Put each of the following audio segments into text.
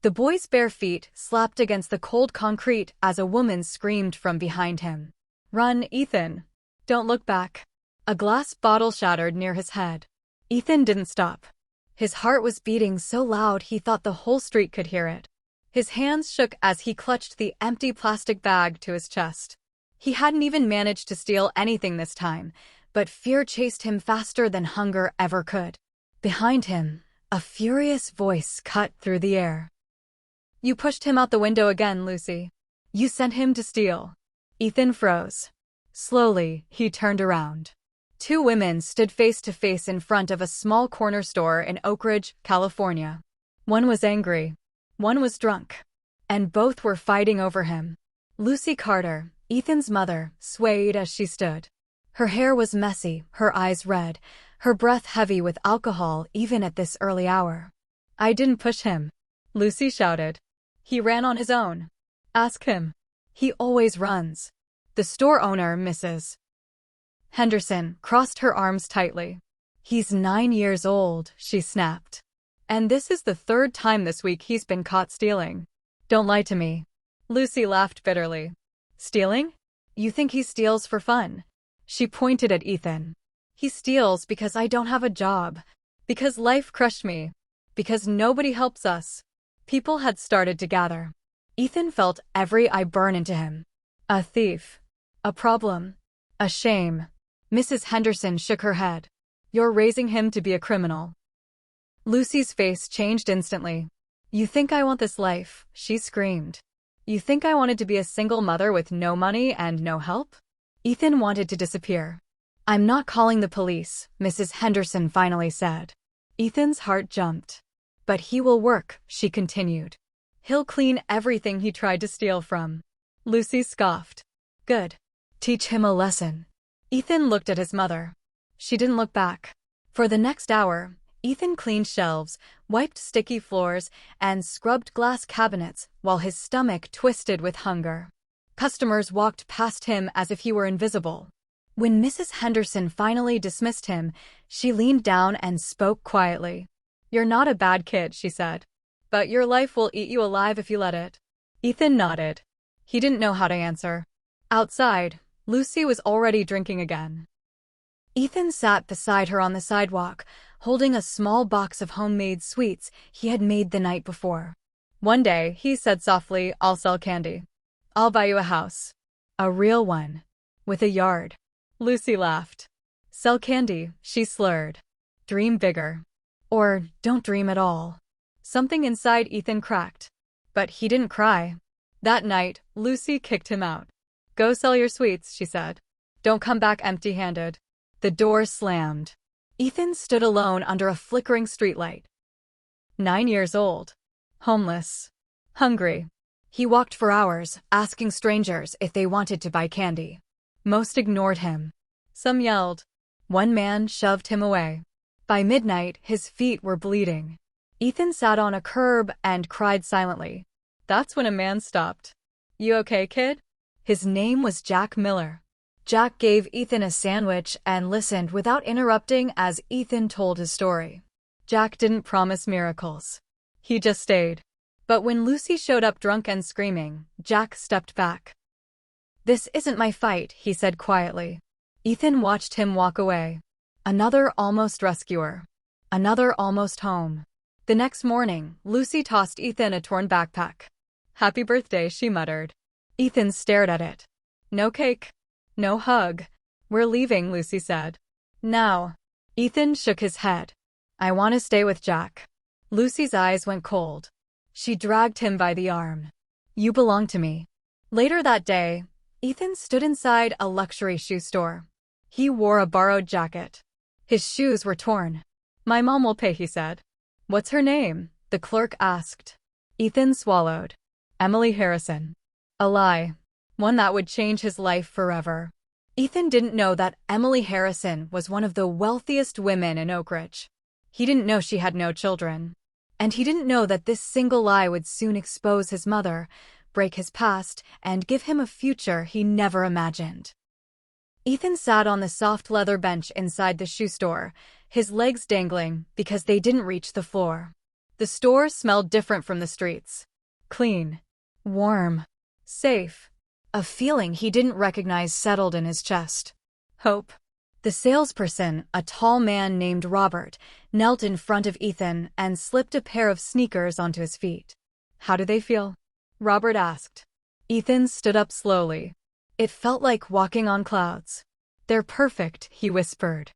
The boy's bare feet slapped against the cold concrete as a woman screamed from behind him. "Run, Ethan! Don't look back!" A glass bottle shattered near his head. Ethan didn't stop. His heart was beating so loud he thought the whole street could hear it. His hands shook as he clutched the empty plastic bag to his chest. He hadn't even managed to steal anything this time, but fear chased him faster than hunger ever could. Behind him, a furious voice cut through the air. "You pushed him out the window again, Lucy. You sent him to steal." Ethan froze. Slowly, he turned around. Two women stood face to face in front of a small corner store in Oak Ridge, California. One was angry. One was drunk. And both were fighting over him. Lucy Carter, Ethan's mother, swayed as she stood. Her hair was messy, her eyes red, her breath heavy with alcohol even at this early hour. "I didn't push him," Lucy shouted. "He ran on his own. Ask him. He always runs." The store owner, Mrs. Henderson, crossed her arms tightly. "He's 9 years old," she snapped. "And this is the third time this week he's been caught stealing." "Don't lie to me." Lucy laughed bitterly. "Stealing? You think he steals for fun?" She pointed at Ethan. "He steals because I don't have a job. Because life crushed me. Because nobody helps us." People had started to gather. Ethan felt every eye burn into him. A thief. A problem. A shame. Mrs. Henderson shook her head. "You're raising him to be a criminal." Lucy's face changed instantly. "You think I want this life?" she screamed. "You think I wanted to be a single mother with no money and no help?" Ethan wanted to disappear. "I'm not calling the police," Mrs. Henderson finally said. Ethan's heart jumped. "But he will work," she continued. "He'll clean everything he tried to steal from." Lucy scoffed. "Good. Teach him a lesson." Ethan looked at his mother. She didn't look back. For the next hour, Ethan cleaned shelves, wiped sticky floors, and scrubbed glass cabinets while his stomach twisted with hunger. Customers walked past him as if he were invisible. When Mrs. Henderson finally dismissed him, she leaned down and spoke quietly. "You're not a bad kid," she said. "But your life will eat you alive if you let it." Ethan nodded. He didn't know how to answer. Outside, Lucy was already drinking again. Ethan sat beside her on the sidewalk, holding a small box of homemade sweets he had made the night before. One day, he said softly, "I'll sell candy. I'll buy you a house. A real one. With a yard." Lucy laughed. "Sell candy," she slurred. "Dream bigger. Or don't dream at all." Something inside Ethan cracked. But he didn't cry. That night, Lucy kicked him out. "Go sell your sweets," she said. "Don't come back empty-handed." The door slammed. Ethan stood alone under a flickering streetlight. 9 years old. Homeless. Hungry. He walked for hours, asking strangers if they wanted to buy candy. Most ignored him. Some yelled. One man shoved him away. By midnight, his feet were bleeding. Ethan sat on a curb and cried silently. That's when a man stopped. "You okay, kid?" His name was Jack Miller. Jack gave Ethan a sandwich and listened without interrupting as Ethan told his story. Jack didn't promise miracles. He just stayed. But when Lucy showed up drunk and screaming, Jack stepped back. "This isn't my fight," he said quietly. Ethan watched him walk away. Another almost rescuer. Another almost home. The next morning, Lucy tossed Ethan a torn backpack. "Happy birthday," she muttered. Ethan stared at it. "No cake. No hug. We're leaving," Lucy said. "Now." Ethan shook his head. "I want to stay with Jack." Lucy's eyes went cold. She dragged him by the arm. "You belong to me." Later that day, Ethan stood inside a luxury shoe store. He wore a borrowed jacket. His shoes were torn. "My mom will pay," he said. "What's her name?" the clerk asked. Ethan swallowed. "Emily Harrison." A lie. One that would change his life forever. Ethan didn't know that Emily Harrison was one of the wealthiest women in Oak Ridge. He didn't know she had no children. And he didn't know that this single lie would soon expose his mother, break his past, and give him a future he never imagined. Ethan sat on the soft leather bench inside the shoe store, his legs dangling because they didn't reach the floor. The store smelled different from the streets. Clean, warm, safe. A feeling he didn't recognize settled in his chest. Hope. The salesperson, a tall man named Robert, knelt in front of Ethan and slipped a pair of sneakers onto his feet. How do they feel? Robert asked. Ethan stood up slowly. It felt like walking on clouds. They're perfect, he whispered.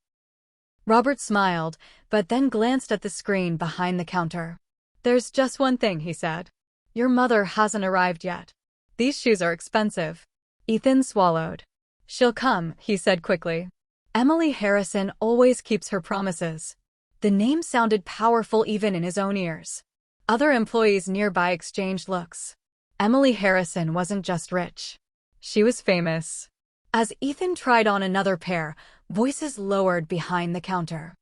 Robert smiled, but then glanced at the screen behind the counter. There's just one thing, he said. Your mother hasn't arrived yet. These shoes are expensive. Ethan swallowed. She'll come, he said quickly. Emily Harrison always keeps her promises. The name sounded powerful even in his own ears. Other employees nearby exchanged looks. Emily Harrison wasn't just rich. She was famous. As Ethan tried on another pair, voices lowered behind the counter.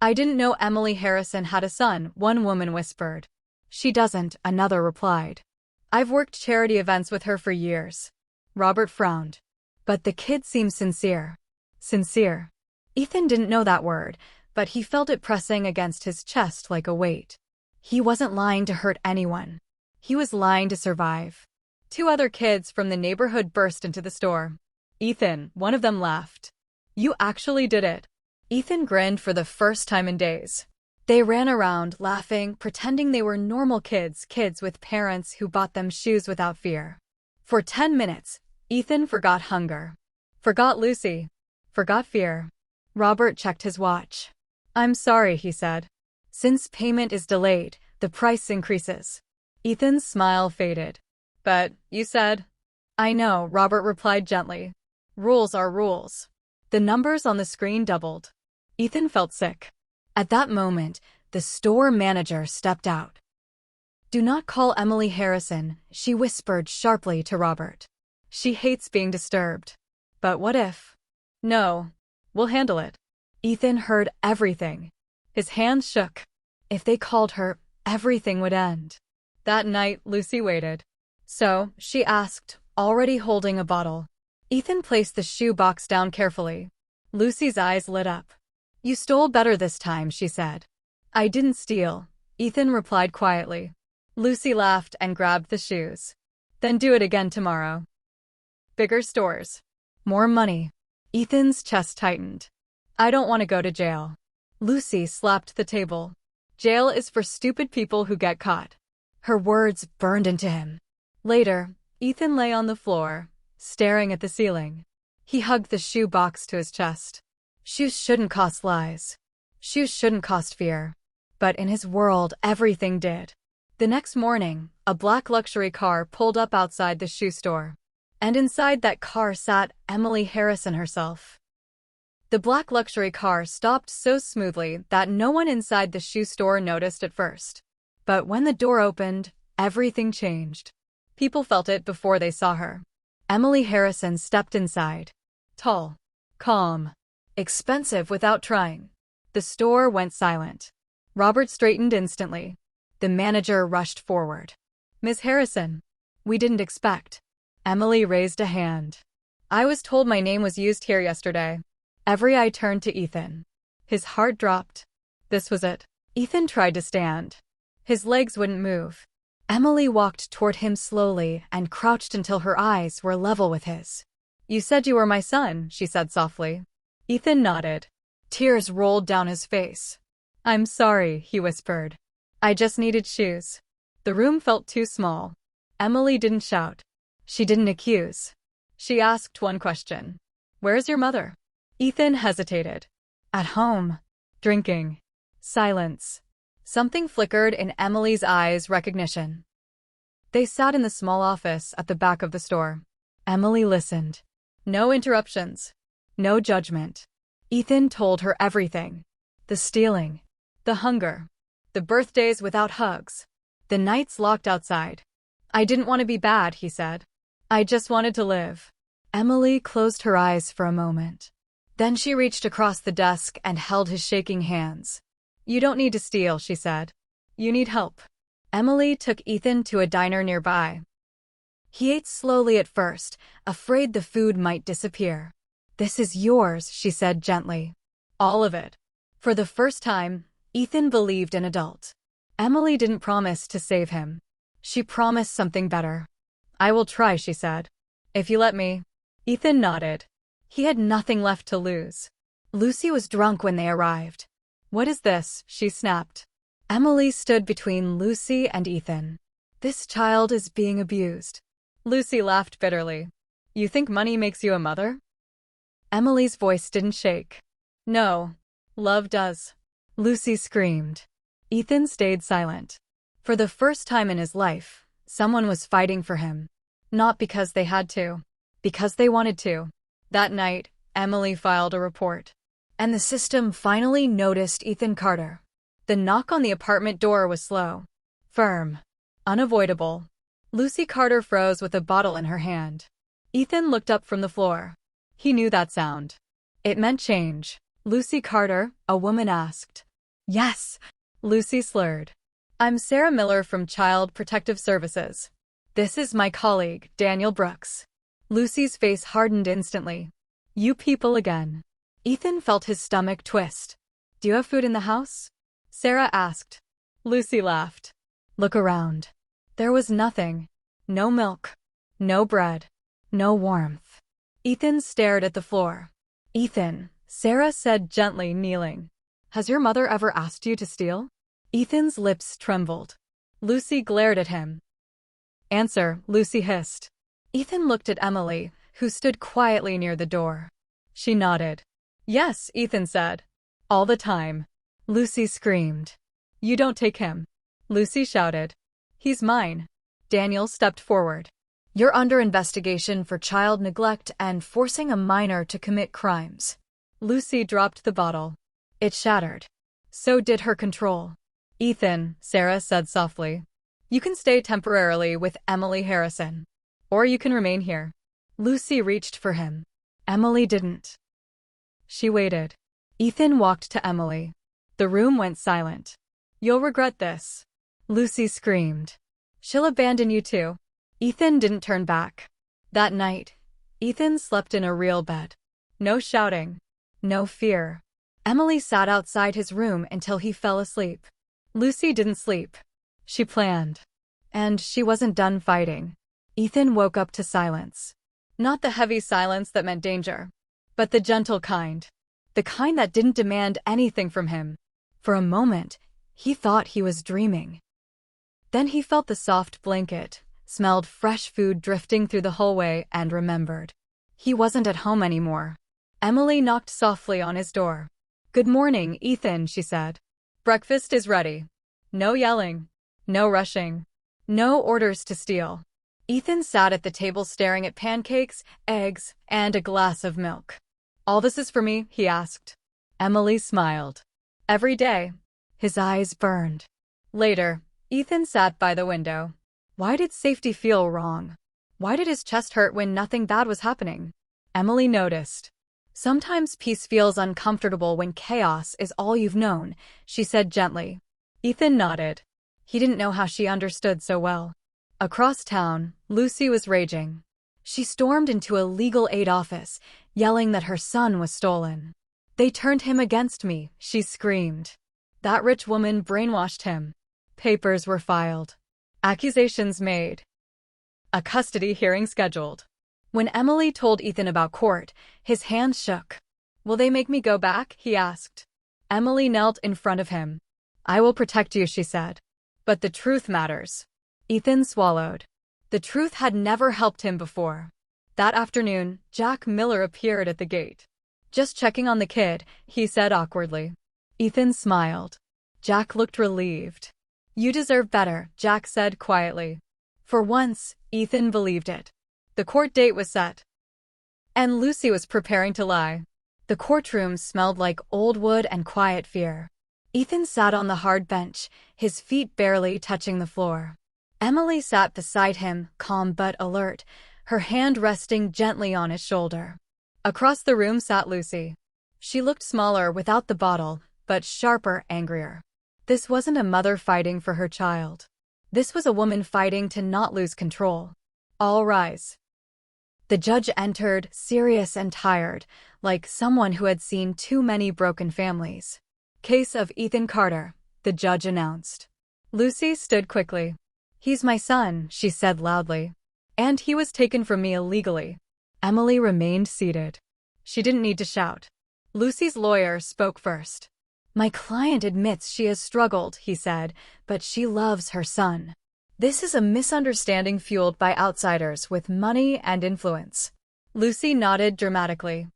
I didn't know Emily Harrison had a son, one woman whispered. She doesn't, another replied. I've worked charity events with her for years. Robert frowned. But the kid seemed sincere. Sincere. Ethan didn't know that word, but he felt it pressing against his chest like a weight. He wasn't lying to hurt anyone. He was lying to survive. Two other kids from the neighborhood burst into the store. Ethan, one of them laughed. You actually did it. Ethan grinned for the first time in days. They ran around, laughing, pretending they were normal kids with parents who bought them shoes without fear. For 10 minutes, Ethan forgot hunger. Forgot Lucy. Forgot fear. Robert checked his watch. I'm sorry, he said. Since payment is delayed, the price increases. Ethan's smile faded. But, you said. I know, Robert replied gently. Rules are rules. The numbers on the screen doubled. Ethan felt sick. At that moment, the store manager stepped out. Do not call Emily Harrison, she whispered sharply to Robert. She hates being disturbed. But what if? No. We'll handle it. Ethan heard everything. His hands shook. If they called her, everything would end. That night, Lucy waited. So, she asked, already holding a bottle. Ethan placed the shoe box down carefully. Lucy's eyes lit up. You stole better this time, she said. I didn't steal, Ethan replied quietly. Lucy laughed and grabbed the shoes. Then do it again tomorrow. Bigger stores. More money. Ethan's chest tightened. I don't want to go to jail. Lucy slapped the table. Jail is for stupid people who get caught. Her words burned into him. Later, Ethan lay on the floor, staring at the ceiling. He hugged the shoe box to his chest. Shoes shouldn't cost lies. Shoes shouldn't cost fear. But in his world, everything did. The next morning, a black luxury car pulled up outside the shoe store. And inside that car sat Emily Harrison herself. The black luxury car stopped so smoothly that no one inside the shoe store noticed at first. But when the door opened, everything changed. People felt it before they saw her. Emily Harrison stepped inside. Tall, calm, expensive without trying. The store went silent. Robert straightened instantly. The manager rushed forward. Miss Harrison. We didn't expect. Emily raised a hand. I was told my name was used here yesterday. Every eye turned to Ethan. His heart dropped. This was it. Ethan tried to stand. His legs wouldn't move. Emily walked toward him slowly and crouched until her eyes were level with his. You said you were my son, she said softly. Ethan nodded. Tears rolled down his face. I'm sorry, he whispered. I just needed shoes. The room felt too small. Emily didn't shout. She didn't accuse. She asked one question. Where's your mother? Ethan hesitated. At home. Drinking. Silence. Something flickered in Emily's eyes, recognition. They sat in the small office at the back of the store. Emily listened. No interruptions. No judgment. Ethan told her everything. The stealing. The hunger. The birthdays without hugs. The nights locked outside. I didn't want to be bad, he said. I just wanted to live. Emily closed her eyes for a moment. Then she reached across the desk and held his shaking hands. You don't need to steal, she said. You need help. Emily took Ethan to a diner nearby. He ate slowly at first, afraid the food might disappear. This is yours, she said gently. All of it. For the first time, Ethan believed an adult. Emily didn't promise to save him. She promised something better. "I will try," she said. "If you let me." Ethan nodded. He had nothing left to lose. Lucy was drunk when they arrived. "What is this?" she snapped. Emily stood between Lucy and Ethan. "This child is being abused." Lucy laughed bitterly. "You think money makes you a mother?" Emily's voice didn't shake. "No. Love does." Lucy screamed. Ethan stayed silent. For the first time in his life, someone was fighting for him. Not because they had to. Because they wanted to. That night, Emily filed a report. And the system finally noticed Ethan Carter. The knock on the apartment door was slow. Firm. Unavoidable. Lucy Carter froze with a bottle in her hand. Ethan looked up from the floor. He knew that sound. It meant change. "Lucy Carter?" a woman asked. "Yes," Lucy slurred. "I'm Sarah Miller from Child Protective Services. This is my colleague, Daniel Brooks." Lucy's face hardened instantly. "You people again." Ethan felt his stomach twist. "Do you have food in the house?" Sarah asked. Lucy laughed. "Look around." There was nothing. No milk. No bread. No warmth. Ethan stared at the floor. "Ethan," Sarah said gently, kneeling. "Has your mother ever asked you to steal?" Ethan's lips trembled. Lucy glared at him. "Answer," Lucy hissed. Ethan looked at Emily, who stood quietly near the door. She nodded. "Yes," Ethan said. "All the time." Lucy screamed. "You don't take him." Lucy shouted. "He's mine." Daniel stepped forward. "You're under investigation for child neglect and forcing a minor to commit crimes." Lucy dropped the bottle. It shattered. So did her control. "Ethan," Sarah said softly. "You can stay temporarily with Emily Harrison. Or you can remain here." Lucy reached for him. Emily didn't. She waited. Ethan walked to Emily. The room went silent. "You'll regret this." Lucy screamed. "She'll abandon you too." Ethan didn't turn back. That night, Ethan slept in a real bed. No shouting. No fear. Emily sat outside his room until he fell asleep. Lucy didn't sleep. She planned. And she wasn't done fighting. Ethan woke up to silence. Not the heavy silence that meant danger, but the gentle kind. The kind that didn't demand anything from him. For a moment, he thought he was dreaming. Then he felt the soft blanket, smelled fresh food drifting through the hallway, and remembered. He wasn't at home anymore. Emily knocked softly on his door. "Good morning, Ethan," she said. "Breakfast is ready." No yelling. No rushing. No orders to steal. Ethan sat at the table staring at pancakes, eggs, and a glass of milk. "All this is for me?" he asked. Emily smiled. "Every day." His eyes burned. Later, Ethan sat by the window. Why did safety feel wrong? Why did his chest hurt when nothing bad was happening? Emily noticed. "Sometimes peace feels uncomfortable when chaos is all you've known," she said gently. Ethan nodded. He didn't know how she understood so well. Across town, Lucy was raging. She stormed into a legal aid office, yelling that her son was stolen. "They turned him against me," she screamed. "That rich woman brainwashed him." Papers were filed. Accusations made. A custody hearing scheduled. When Emily told Ethan about court, his hands shook. "Will they make me go back?" he asked. Emily knelt in front of him. "I will protect you," she said. "But the truth matters." Ethan swallowed. The truth had never helped him before. That afternoon, Jack Miller appeared at the gate. "Just checking on the kid," he said awkwardly. Ethan smiled. Jack looked relieved. "You deserve better," Jack said quietly. For once, Ethan believed it. The court date was set. And Lucy was preparing to lie. The courtroom smelled like old wood and quiet fear. Ethan sat on the hard bench, his feet barely touching the floor. Emily sat beside him, calm but alert, her hand resting gently on his shoulder. Across the room sat Lucy. She looked smaller without the bottle, but sharper, angrier. This wasn't a mother fighting for her child. This was a woman fighting to not lose control. "All rise." The judge entered, serious and tired, like someone who had seen too many broken families. "Case of Ethan Carter," the judge announced. Lucy stood quickly. "He's my son," she said loudly. "And he was taken from me illegally." Emily remained seated. She didn't need to shout. Lucy's lawyer spoke first. "My client admits she has struggled," he said, "but she loves her son. This is a misunderstanding fueled by outsiders with money and influence." Lucy nodded dramatically.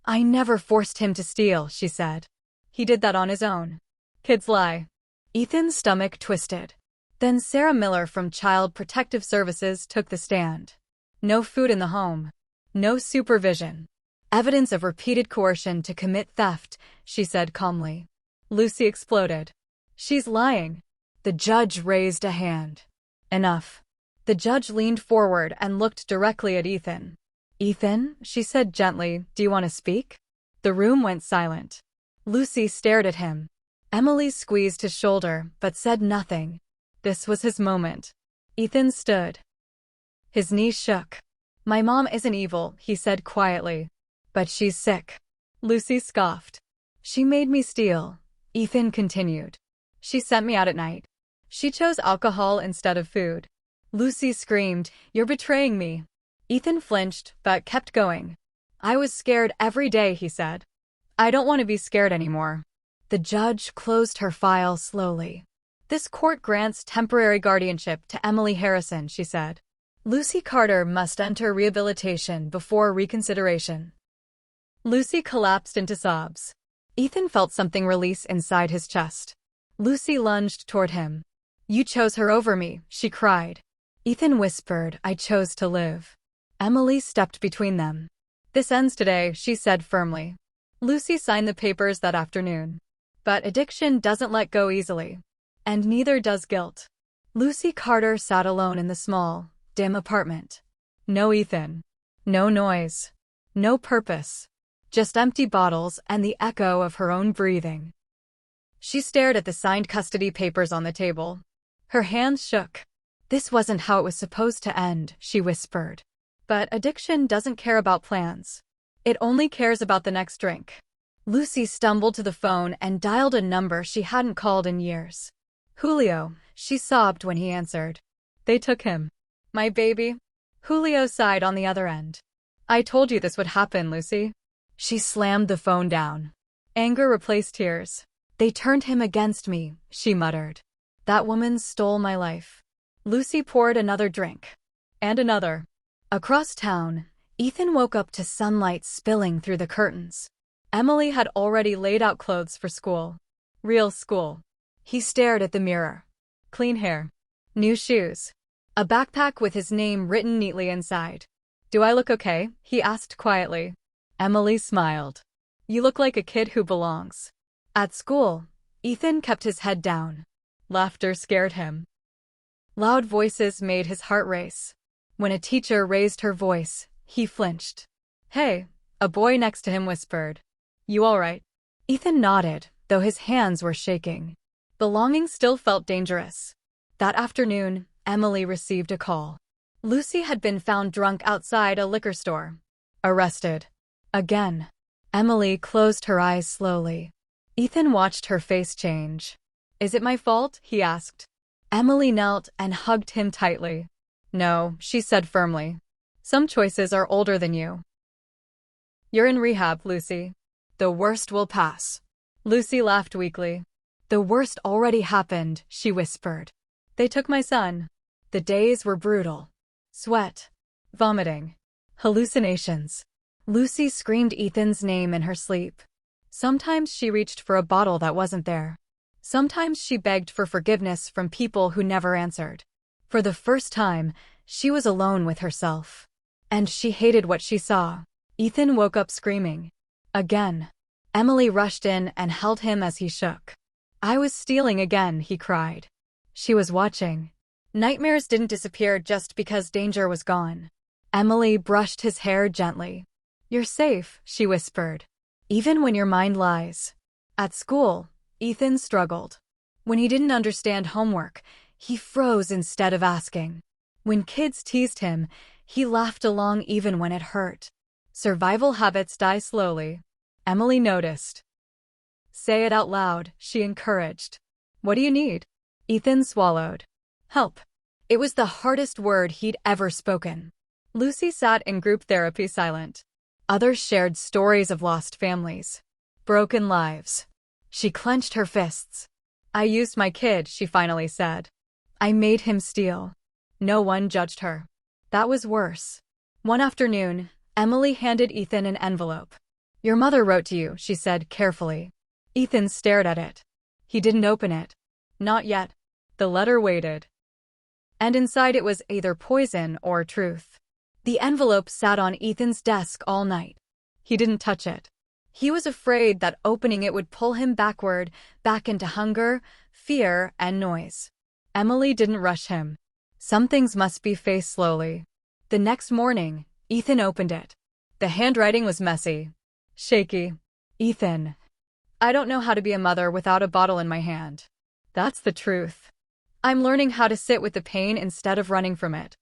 "I never forced him to steal," she said. "He did that on his own." "Kids lie." Ethan's stomach twisted. Then Sarah Miller from Child Protective Services took the stand. "No food in the home. No supervision. Evidence of repeated coercion to commit theft," she said calmly. Lucy exploded. "She's lying." The judge raised a hand. "Enough." The judge leaned forward and looked directly at Ethan. "Ethan," she said gently, "do you want to speak?" The room went silent. Lucy stared at him. Emily squeezed his shoulder, but said nothing. This was his moment. Ethan stood. His knees shook. "My mom isn't evil," he said quietly. "But she's sick." Lucy scoffed. "She made me steal," Ethan continued. "She sent me out at night. She chose alcohol instead of food." Lucy screamed, "You're betraying me." Ethan flinched, but kept going. "I was scared every day," he said. "I don't want to be scared anymore." The judge closed her file slowly. "This court grants temporary guardianship to Emily Harrison," she said. "Lucy Carter must enter rehabilitation before reconsideration." Lucy collapsed into sobs. Ethan felt something release inside his chest. Lucy lunged toward him. "You chose her over me," she cried. Ethan whispered, "I chose to live." Emily stepped between them. "This ends today," she said firmly. Lucy signed the papers that afternoon. But addiction doesn't let go easily. And neither does guilt. Lucy Carter sat alone in the small, dim apartment. No Ethan. No noise. No purpose. Just empty bottles and the echo of her own breathing. She stared at the signed custody papers on the table. Her hands shook. "This wasn't how it was supposed to end," she whispered. But addiction doesn't care about plans. It only cares about the next drink. Lucy stumbled to the phone and dialed a number she hadn't called in years. "Julio," she sobbed when he answered. "They took him." "My baby." Julio sighed on the other end. "I told you this would happen, Lucy." She slammed the phone down. Anger replaced tears. "They turned him against me," she muttered. "That woman stole my life." Lucy poured another drink. And another. Across town, Ethan woke up to sunlight spilling through the curtains. Emily had already laid out clothes for school. Real school. He stared at the mirror. Clean hair. New shoes. A backpack with his name written neatly inside. "Do I look okay?" he asked quietly. Emily smiled. "You look like a kid who belongs." At school, Ethan kept his head down. Laughter scared him. Loud voices made his heart race. When a teacher raised her voice, he flinched. "Hey," a boy next to him whispered. "You all right?" Ethan nodded, though his hands were shaking. Belonging still felt dangerous. That afternoon, Emily received a call. Lucy had been found drunk outside a liquor store. Arrested. Again. Emily closed her eyes slowly. Ethan watched her face change. "Is it my fault?" he asked. Emily knelt and hugged him tightly. "No," she said firmly. "Some choices are older than you. You're in rehab, Lucy. The worst will pass." Lucy laughed weakly. "The worst already happened," she whispered. "They took my son." The days were brutal. Sweat. Vomiting. Hallucinations. Lucy screamed Ethan's name in her sleep. Sometimes she reached for a bottle that wasn't there. Sometimes she begged for forgiveness from people who never answered. For the first time, she was alone with herself. And she hated what she saw. Ethan woke up screaming. Again. Emily rushed in and held him as he shook. "I was stealing again," he cried. She was watching. Nightmares didn't disappear just because danger was gone. Emily brushed his hair gently. "You're safe," she whispered. "Even when your mind lies." At school, Ethan struggled. When he didn't understand homework, he froze instead of asking. When kids teased him, he laughed along even when it hurt. Survival habits die slowly. Emily noticed. "Say it out loud," she encouraged. "What do you need?" Ethan swallowed. Help. It was the hardest word he'd ever spoken. Lucy sat in group therapy silent. Others shared stories of lost families, broken lives. She clenched her fists. I used my kid, she finally said. I made him steal. No one judged her. That was worse. One afternoon, Emily handed Ethan an envelope. Your mother wrote to you, she said carefully. Ethan stared at it. He didn't open it. Not yet. The letter waited. And inside it was either poison or truth. The envelope sat on Ethan's desk all night. He didn't touch it. He was afraid that opening it would pull him backward, back into hunger, fear, and noise. Emily didn't rush him. Some things must be faced slowly. The next morning, Ethan opened it. The handwriting was messy, shaky. Ethan, I don't know how to be a mother without a bottle in my hand. That's the truth. I'm learning how to sit with the pain instead of running from it.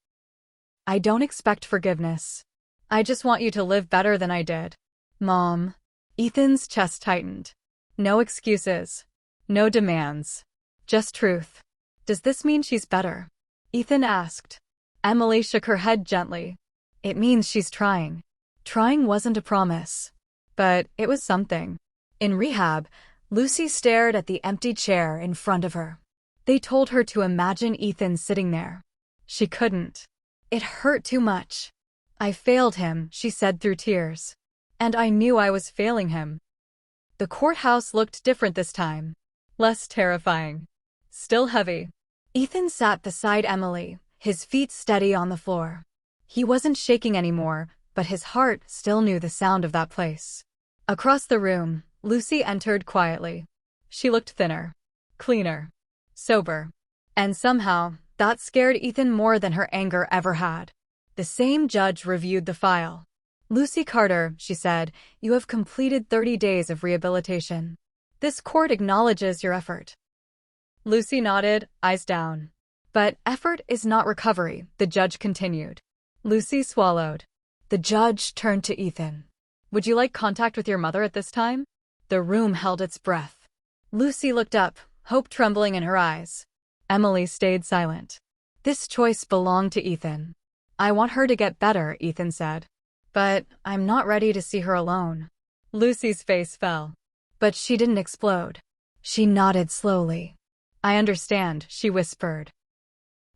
I don't expect forgiveness. I just want you to live better than I did. Mom. Ethan's chest tightened. No excuses. No demands. Just truth. Does this mean she's better? Ethan asked. Emily shook her head gently. It means she's trying. Trying wasn't a promise. But it was something. In rehab, Lucy stared at the empty chair in front of her. They told her to imagine Ethan sitting there. She couldn't. It hurt too much. I failed him, she said through tears. And I knew I was failing him. The courthouse looked different this time. Less terrifying. Still heavy. Ethan sat beside Emily, his feet steady on the floor. He wasn't shaking anymore, but his heart still knew the sound of that place. Across the room, Lucy entered quietly. She looked thinner, cleaner, sober. And somehow, that scared Ethan more than her anger ever had. The same judge reviewed the file. Lucy Carter, she said, you have completed 30 days of rehabilitation. This court acknowledges your effort. Lucy nodded, eyes down. But effort is not recovery, the judge continued. Lucy swallowed. The judge turned to Ethan. Would you like contact with your mother at this time? The room held its breath. Lucy looked up, hope trembling in her eyes. Emily stayed silent. This choice belonged to Ethan. I want her to get better, Ethan said. But I'm not ready to see her alone. Lucy's face fell. But she didn't explode. She nodded slowly. I understand, she whispered.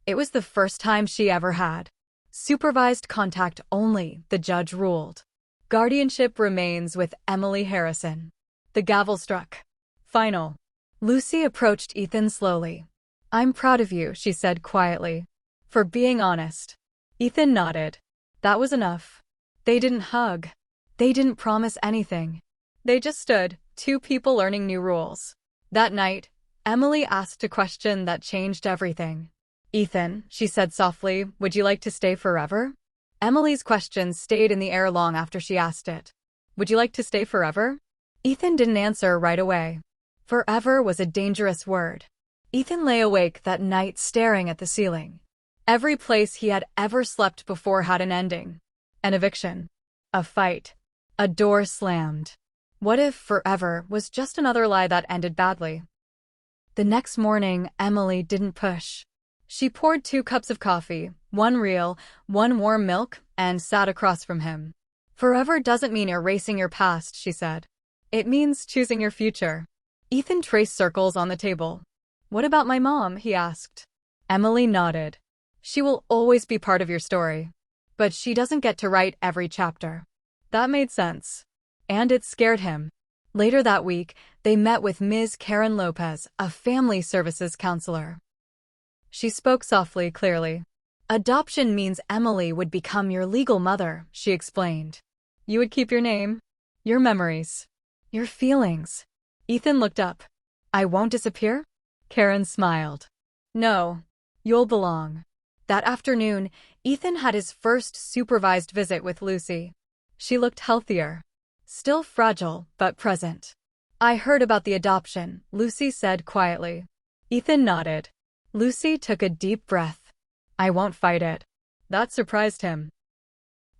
It was the first time she ever had. Supervised contact only, the judge ruled. Guardianship remains with Emily Harrison. The gavel struck. Final. Lucy approached Ethan slowly. I'm proud of you, she said quietly. For being honest. Ethan nodded. That was enough. They didn't hug. They didn't promise anything. They just stood, two people learning new rules. That night, Emily asked a question that changed everything. Ethan, she said softly, would you like to stay forever? Emily's question stayed in the air long after she asked it. Would you like to stay forever? Ethan didn't answer right away. Forever was a dangerous word. Ethan lay awake that night staring at the ceiling. Every place he had ever slept before had an ending. An eviction. A fight. A door slammed. What if forever was just another lie that ended badly? The next morning, Emily didn't push. She poured 2 cups of coffee, one real, one warm milk, and sat across from him. Forever doesn't mean erasing your past, she said. It means choosing your future. Ethan traced circles on the table. What about my mom? He asked. Emily nodded. She will always be part of your story. But she doesn't get to write every chapter. That made sense. And it scared him. Later that week, they met with Ms. Karen Lopez, a family services counselor. She spoke softly, clearly. Adoption means Emily would become your legal mother, she explained. You would keep your name, your memories, your feelings. Ethan looked up. I won't disappear? Karen smiled. No, you'll belong. That afternoon, Ethan had his first supervised visit with Lucy. She looked healthier. Still fragile, but present. I heard about the adoption, Lucy said quietly. Ethan nodded. Lucy took a deep breath. I won't fight it. That surprised him.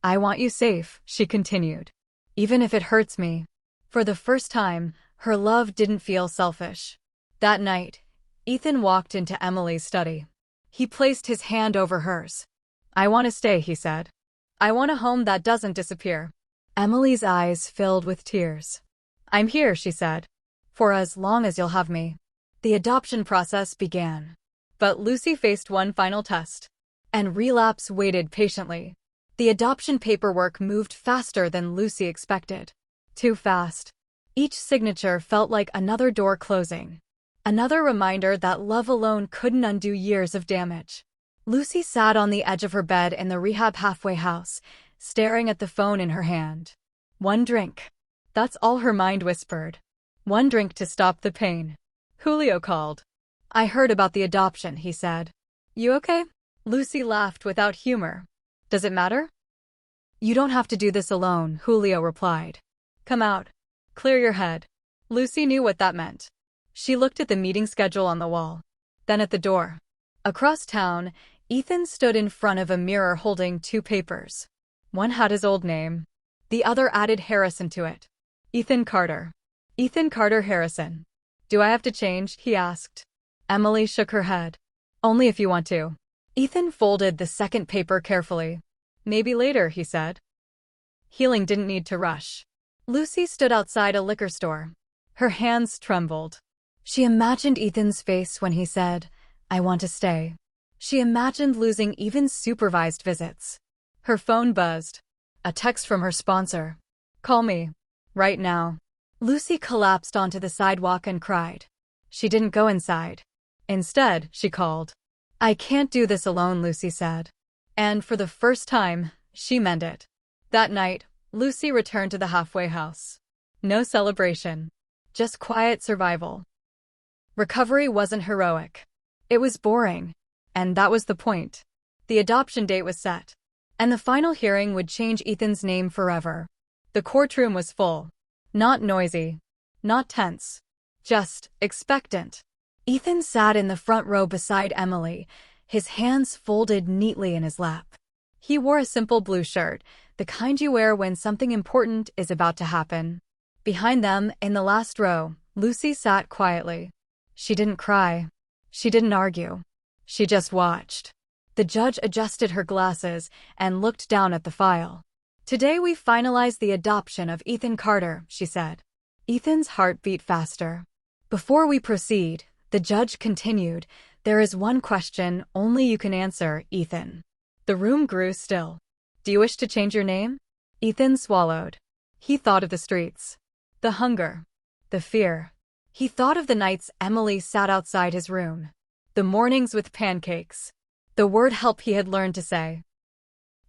I want you safe, she continued. Even if it hurts me. For the first time, her love didn't feel selfish. That night, Ethan walked into Emily's study. He placed his hand over hers. "I want to stay," he said. "I want a home that doesn't disappear." Emily's eyes filled with tears. "I'm here," she said. "For as long as you'll have me." The adoption process began. But Lucy faced one final test. And relapse waited patiently. The adoption paperwork moved faster than Lucy expected. Too fast. Each signature felt like another door closing. Another reminder that love alone couldn't undo years of damage. Lucy sat on the edge of her bed in the rehab halfway house, staring at the phone in her hand. One drink. That's all her mind whispered. One drink to stop the pain. Julio called. "I heard about the adoption," he said. "You okay?" Lucy laughed without humor. "Does it matter?" "You don't have to do this alone," Julio replied. "Come out. Clear your head." Lucy knew what that meant. She looked at the meeting schedule on the wall, then at the door. Across town, Ethan stood in front of a mirror holding two papers. One had his old name. The other added Harrison to it. Ethan Carter. Ethan Carter Harrison. "Do I have to change?" he asked. Emily shook her head. "Only if you want to." Ethan folded the second paper carefully. "Maybe later," he said. Healing didn't need to rush. Lucy stood outside a liquor store. Her hands trembled. She imagined Ethan's face when he said, "I want to stay." She imagined losing even supervised visits. Her phone buzzed. A text from her sponsor. "Call me. Right now." Lucy collapsed onto the sidewalk and cried. She didn't go inside. Instead, she called. "I can't do this alone," Lucy said. And for the first time, she meant it. That night, Lucy returned to the halfway house. No celebration. Just quiet survival. Recovery wasn't heroic. It was boring. And that was the point. The adoption date was set. And the final hearing would change Ethan's name forever. The courtroom was full. Not noisy. Not tense. Just expectant. Ethan sat in the front row beside Emily, his hands folded neatly in his lap. He wore a simple blue shirt, the kind you wear when something important is about to happen. Behind them, in the last row, Lucy sat quietly. She didn't cry. She didn't argue. She just watched. The judge adjusted her glasses and looked down at the file. "Today we finalize the adoption of Ethan Carter," she said. Ethan's heart beat faster. "Before we proceed," the judge continued, "there is one question only you can answer, Ethan." The room grew still. "Do you wish to change your name?" Ethan swallowed. He thought of the streets. The hunger. The fear. He thought of the nights Emily sat outside his room. The mornings with pancakes. The word help he had learned to say.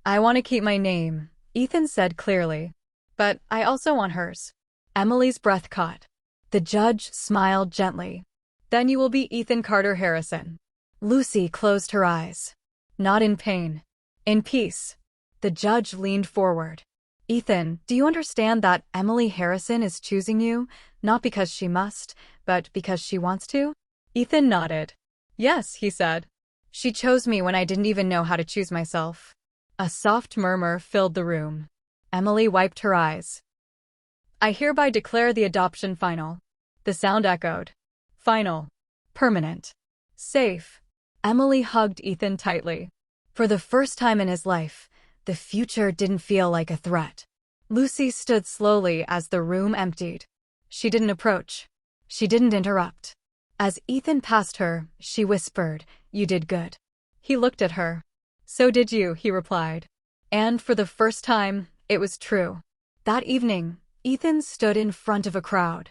"I want to keep my name," Ethan said clearly. "But I also want hers." Emily's breath caught. The judge smiled gently. "Then you will be Ethan Carter Harrison." Lucy closed her eyes. Not in pain. In peace. The judge leaned forward. "Ethan, do you understand that Emily Harrison is choosing you, not because she must, but because she wants to?" Ethan nodded. "Yes," he said. "She chose me when I didn't even know how to choose myself." A soft murmur filled the room. Emily wiped her eyes. "I hereby declare the adoption final." The sound echoed. Final. Permanent. Safe. Emily hugged Ethan tightly. For the first time in his life, the future didn't feel like a threat. Lucy stood slowly as the room emptied. She didn't approach. She didn't interrupt. As Ethan passed her, she whispered, "You did good." He looked at her. "So did you," he replied. And for the first time, it was true. That evening, Ethan stood in front of a crowd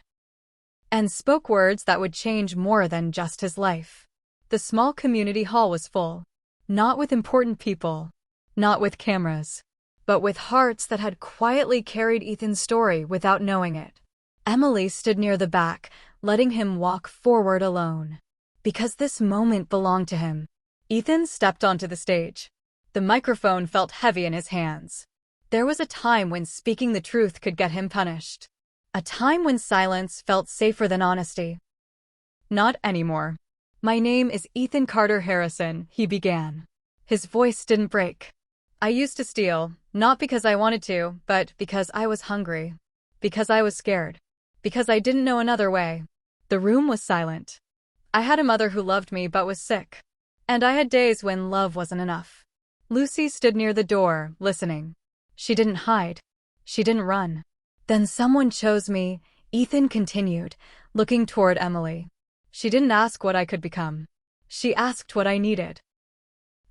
and spoke words that would change more than just his life. The small community hall was full. Not with important people. Not with cameras. But with hearts that had quietly carried Ethan's story without knowing it. Emily stood near the back, letting him walk forward alone. Because this moment belonged to him. Ethan stepped onto the stage. The microphone felt heavy in his hands. There was a time when speaking the truth could get him punished. A time when silence felt safer than honesty. Not anymore. "My name is Ethan Carter Harrison," he began. His voice didn't break. "I used to steal, not because I wanted to, but because I was hungry. Because I was scared. Because I didn't know another way." The room was silent. I had a mother who loved me but was sick. And I had days when love wasn't enough. Lucy stood near the door, listening. She didn't hide. She didn't run. Then someone chose me, Ethan continued, looking toward Emily. She didn't ask what I could become. She asked what I needed.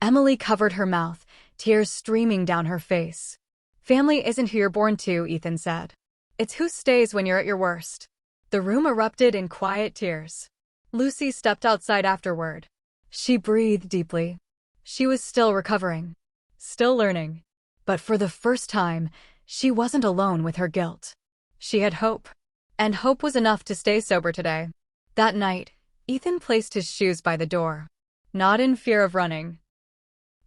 Emily covered her mouth, tears streaming down her face. Family isn't who you're born to, Ethan said. It's who stays when you're at your worst. The room erupted in quiet tears. Lucy stepped outside afterward. She breathed deeply. She was still recovering. Still learning. But for the first time, she wasn't alone with her guilt. She had hope. And hope was enough to stay sober today. That night, Ethan placed his shoes by the door. Not in fear of running,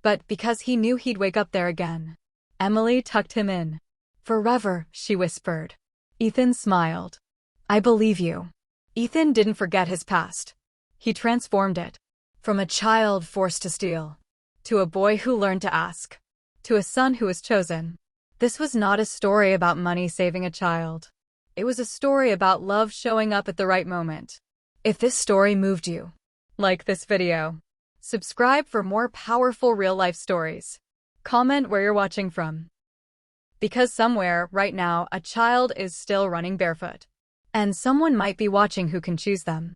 but because he knew he'd wake up there again. Emily tucked him in. Forever, she whispered. Ethan smiled. I believe you. Ethan didn't forget his past. He transformed it. From a child forced to steal, to a boy who learned to ask, to a son who was chosen. This was not a story about money saving a child. It was a story about love showing up at the right moment. If this story moved you, like this video. Subscribe for more powerful real-life stories. Comment where you're watching from. Because somewhere, right now, a child is still running barefoot. And someone might be watching who can choose them.